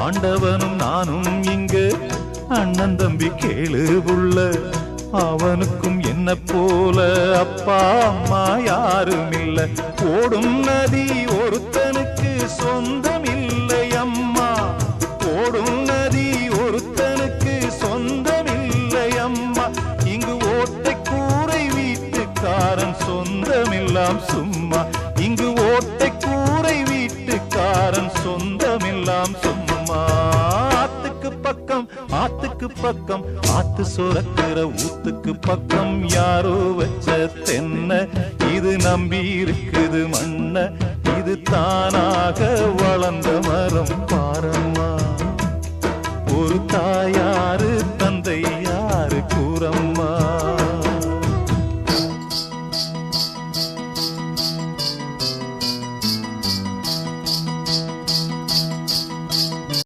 ஆண்டவனும் நானும் இங்கு அண்ணன் தம்பி கேளு புள்ள. அவனுக்கும் என்ன போல அப்பா அம்மா யாரும் இல்ல. ஓடும் நதி ஒருத்தனுக்கு சொந்தம் இல்லை அம்மா. ஓடும் நதி ஒருத்தனுக்கு சொந்தம் இல்லை அம்மா. இங்கு ஓட்டை கூரை வீட்டுக்காரன் சொந்தமெல்லாம் சும்மா. இங்கு ஓட்டை கூரை வீட்டுக்காரன் சொந்தமெல்லாம் சும்மா. ஆத்துக்கு பக்கம் ஆத்துக்கு பக்கம் ஆத்து சுரக்கிற ஊத்துக்கு பக்கம் யாரோ வச்ச தென்ன. இது நம்பி இருக்குது மண்ண. இது தானாக வளர்ந்த மரம் பாரம்மா. ஒரு